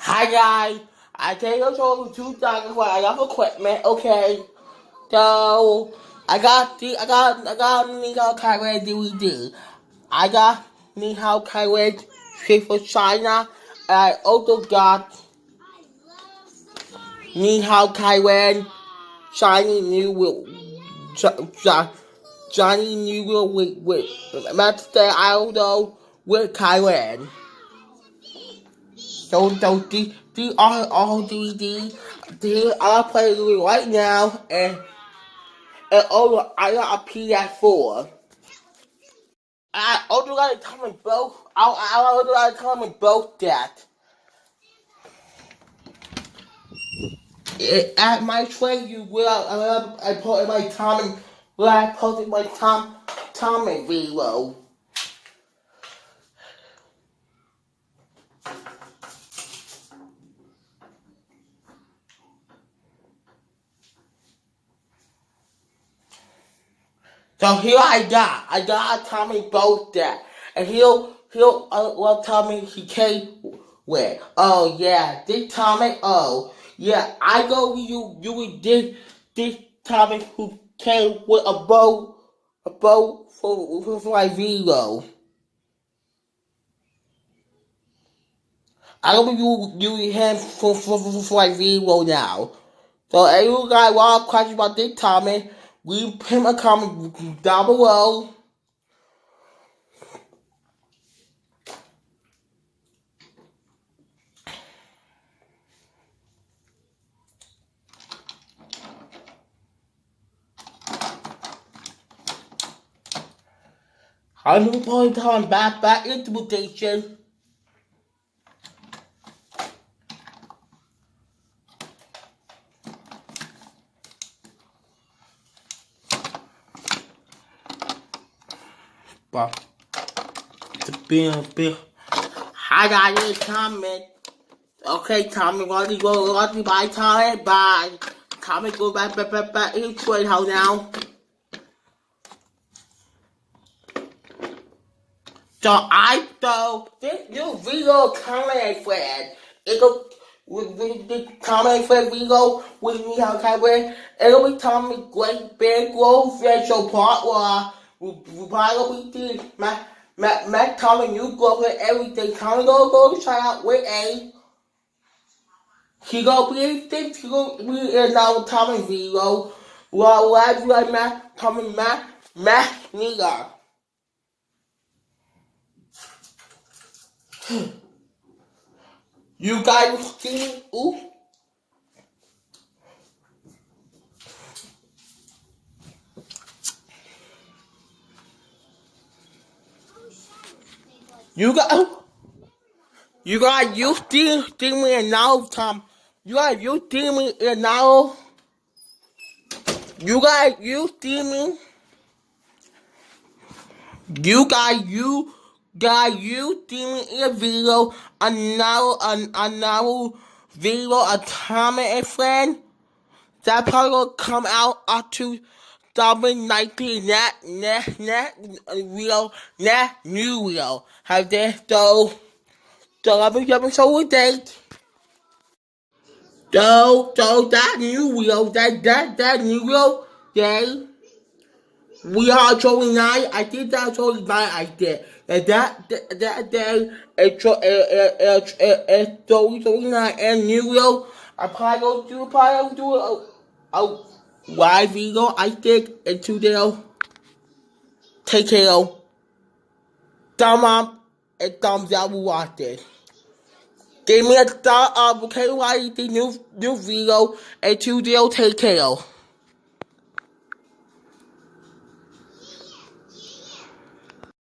Hi guys, I take a tour for 2 seconds while I got equipment. Okay, so I got Nihao Kaiway DVD. I got Nihao Kaiway straight for China. And I also got Nihao Kaiway Shiny New Wheel, Johnny New Wheel with Master Aldo with Kaiway. So these are all DVD. These are playing right now, and also I got a PS4. I also got to tell me both. I also got to tell me both that at my trade you will I put in my Tommy where I posted my Tommy video. So here I got a Tommy both that, and he'll well tell me he came with. Oh yeah, this Tommy. Oh yeah, I go you this Tommy who came with a bow for my video. I don't you him for my video now. So if you guys want questions about this Tommy, leave him a comment down below. I'm going to turn back into the station. But the bill. I got this comment. Okay, Tommy, want to buy Tommy? Bye. Tommy, go back into trade house now. So this new video comment friend. It'll with the comment friend video with me how can wear. It'll be Tommy great big growth special part where we probably did my Tommy new growth and everything. Tommy go try out with A. He go be this. He go be in our Tommy video. Well, I like Matt Tommy Matt Nigga. You guys see me? Ooh. You got you see me and now, Tom. You see me and now. You see me. You see me in a video. Another video. A Tom and friend. That probably gonna come out up to 2019. New real. Have this so let me show you date. So that new wheel, that new wheel day, we are 29. I did that 29. I did. And that day, it's 29 and new wheel. I probably gonna do a live video. I think and today, take care. Thumb up and thumbs down. We watch this. Give me a thumb up, okay, why the new video, and 2 take care.